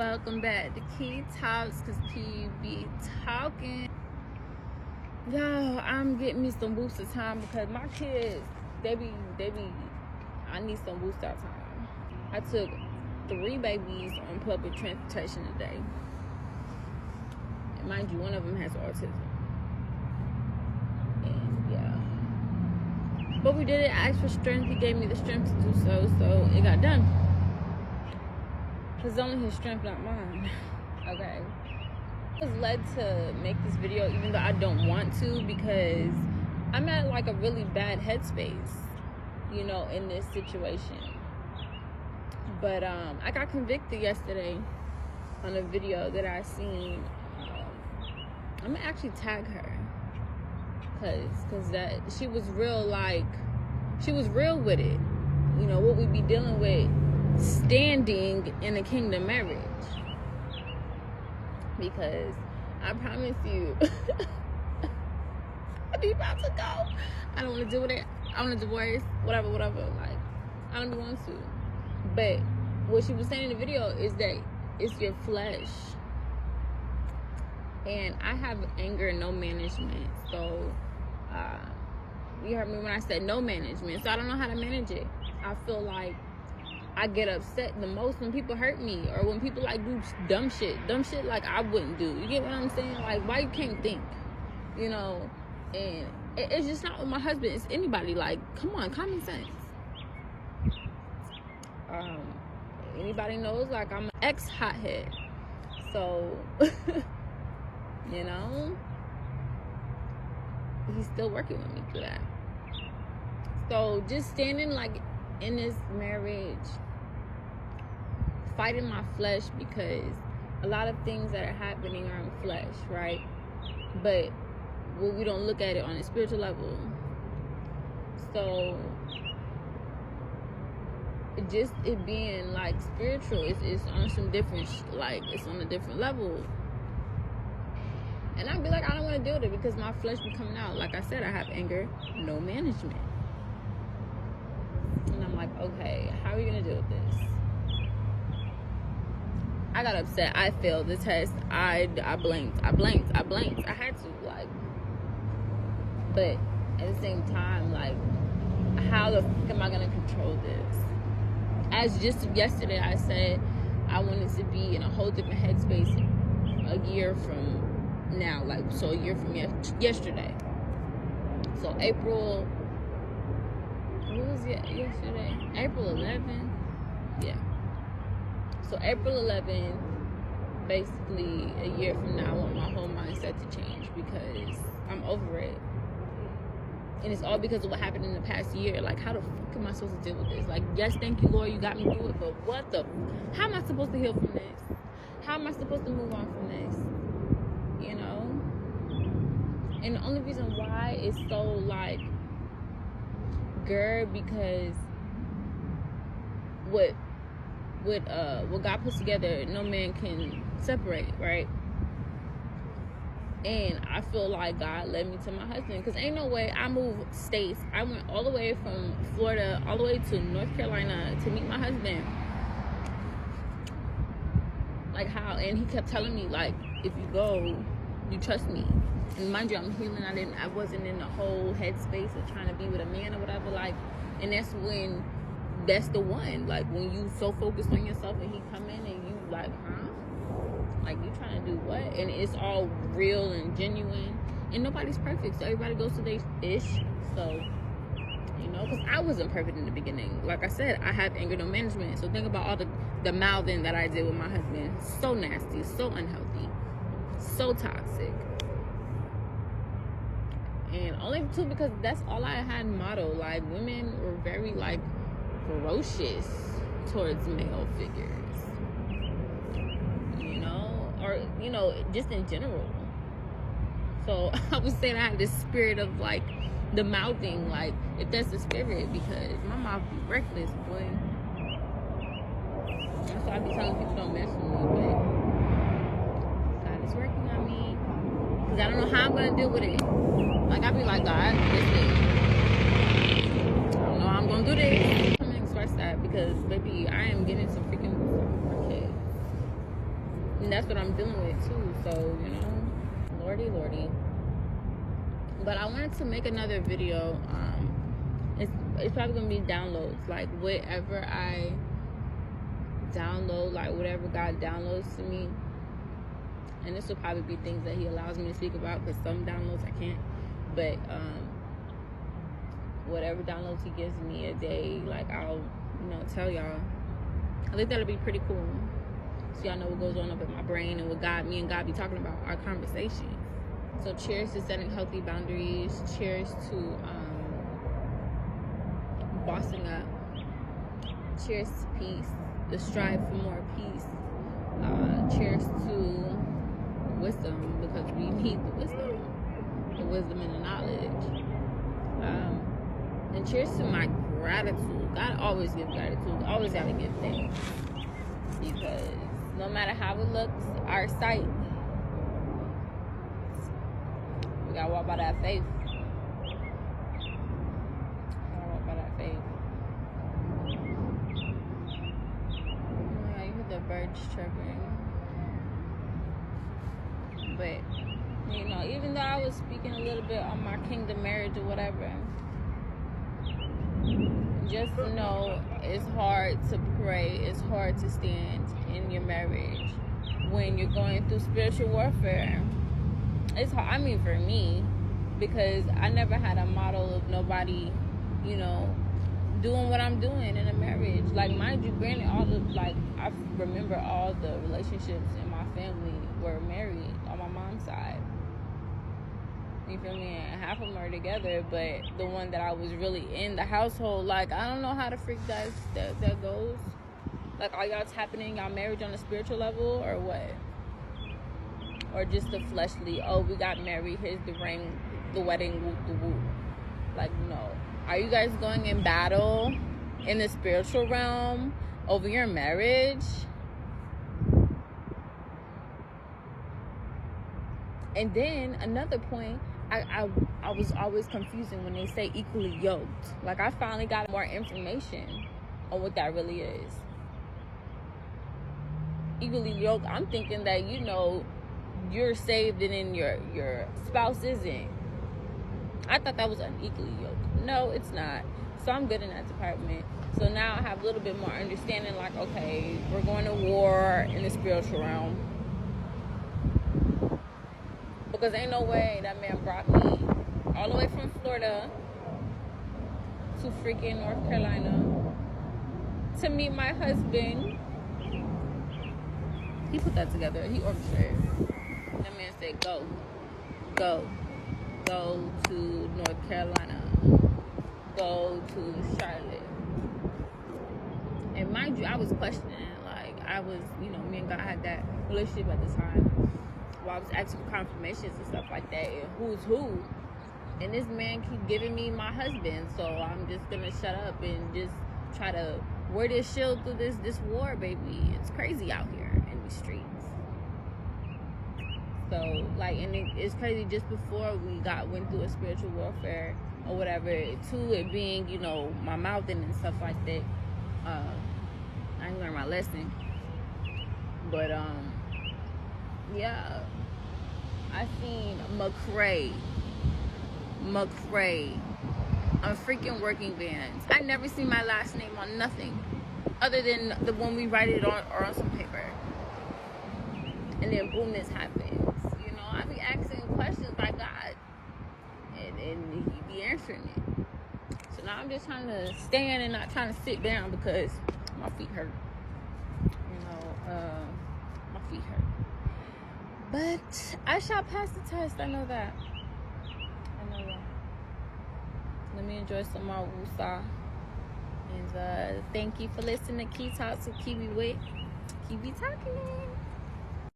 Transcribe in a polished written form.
Welcome back to KyTalks, cause Key be talking. Yo, I'm getting me some booster time because my kids, they be. I need some booster time. I took 3 babies on public transportation today. And mind you, one of them has autism. And yeah, but we did it. I asked for strength. He gave me the strength to do so it got done. It's only his strength, not mine. Okay. I was led to make this video even though I don't want to, because I'm at like a really bad headspace, in this situation. But I got convicted yesterday on a video that I seen. I'm gonna actually tag her cause that she was real with it. What we be dealing with standing in a kingdom marriage, because I promise you I'm about to go. I don't want to deal with it. I want a divorce, whatever, like I don't want to. But what she was saying in the video is that it's your flesh, and I have anger and no management. So you heard me when I said no management, so I don't know how to manage it. I feel like I get upset the most when people hurt me, or when people do dumb shit like I wouldn't do. You get what I'm saying? Like, why you can't think, and it's just not with my husband, it's anybody. Like, come on, common sense. Anybody knows, like, I'm an ex-hothead, so he's still working with me through that. So just standing in this marriage, fighting my flesh, because a lot of things that are happening are in flesh, right? But we don't look at it on a spiritual level. So it being spiritual, it's on some different it's on a different level. And I'd be like, I don't want to deal with it because my flesh be coming out. Like I said, I have anger, no management. And I'm like, okay, how are we gonna deal with this? I got upset. I failed the test. I blinked. I had to, but at the same time, how the fuck am I gonna control this? As just yesterday I said, I wanted to be in a whole different headspace a year from now. So a year from yesterday. So April, what was it yesterday? April 11th? Yeah. So April 11th, basically a year from now, I want my whole mindset to change because I'm over it. And it's all because of what happened in the past year. How the fuck am I supposed to deal with this? yes, thank you, Lord, you got me through it, but how am I supposed to heal from this? How am I supposed to move on from this? And the only reason why it's so girl, because what God puts together, no man can separate, right? And I feel like God led me to my husband, because ain't no way I moved states. I went all the way from Florida all the way to North Carolina to meet my husband. How? And he kept telling me, if you go, you trust me. And mind you, I'm healing. I wasn't in the whole headspace of trying to be with a man or whatever. And that's the one. When you so focused on yourself and he come in and you huh? You trying to do what? And it's all real and genuine. And nobody's perfect. So everybody goes to their ish. So, because I wasn't perfect in the beginning. Like I said, I have anger no management. So think about all the mouthing that I did with my husband. So nasty, so unhealthy, so toxic. And only too because that's all I had modeled. Women were very ferocious towards male figures, or just in general. So I was saying I had this spirit of the mouthing, if that's the spirit, because my mouth be reckless, boy. That's why I be telling people don't mess with me, but God is working on me, because I don't know how I'm gonna deal with it. I be like, God, listen, I don't know how I'm gonna do this. I'm gonna express that because, baby, I am getting some freaking kids. And that's what I'm dealing with too. So, you know, lordy. But I wanted to make another video. It's probably gonna be downloads, like whatever I download, like whatever God downloads to me. And this will probably be things that he allows me to speak about, because some downloads I can't. But whatever downloads he gives me a day, like I'll, you know, tell y'all. I think that'll be pretty cool. So y'all know what goes on up in my brain and what me and God be talking about, our conversations. So cheers to setting healthy boundaries. Cheers to bossing up. Cheers to peace. The strive for more peace. Cheers to wisdom, because we need the wisdom and the knowledge. And cheers to my gratitude. God always gives gratitude. Always gotta give thanks, because no matter how it looks, our sight, we gotta walk by that faith. Yeah, you hear the birds chirping. But, you know, even though I was speaking a little bit on my kingdom marriage or whatever, just know it's hard to pray, it's hard to stand in your marriage when you're going through spiritual warfare. It's hard, I mean, for me, because I never had a model of nobody, you know, doing what I'm doing in a marriage. Like, mind you, granted, I remember all the relationships in my family were married on my mom's side. You feel me? And half of them are together, but the one that I was really in the household, like, I don't know how the freak that goes. Like, are y'all tapping in y'all marriage on a spiritual level, or what? Or just the fleshly, oh, we got married, here's the ring, the wedding, whoop the whoop. Like, no. Are you guys going in battle in the spiritual realm over your marriage? And then another point, I was always confusing when they say equally yoked. Like, I finally got more information on what that really is. Equally yoked, I'm thinking that, you know, you're saved and then your spouse isn't. I thought that was unequally yoked. No, it's not. So I'm good in that department. So now I have a little bit more understanding, like, okay, we're going to war in the spiritual realm. Because ain't no way that man brought me all the way from Florida to freaking North Carolina to meet my husband. He put that together. He orchestrated. That man said, go to North Carolina, go to Charlotte. And mind you, I was questioning, like, I was, you know, me and God had that relationship at the time, where I was asking for confirmations and stuff like that, and who's who. And this man keep giving me my husband, so I'm just gonna shut up and just try to wear this shield through this war, baby. It's crazy out here in these streets. So, like, and it's crazy, just before we went through a spiritual warfare or whatever, to it being, you know, my mouthing and stuff like that. I ain't learned my lesson. But, yeah. I seen McCray on freaking working vans. I never seen my last name on nothing other than the one we write it on or on some paper. And then boom, this happens. You know, I be asking questions by God, and he be answering it. So now I'm just trying to stand and not trying to sit down because my feet hurt. You know, my feet hurt. But I shall pass the test. I know that. Let me enjoy some more woosah. And thank you for listening to KyTalks with Kiwi Wit. Keep talking.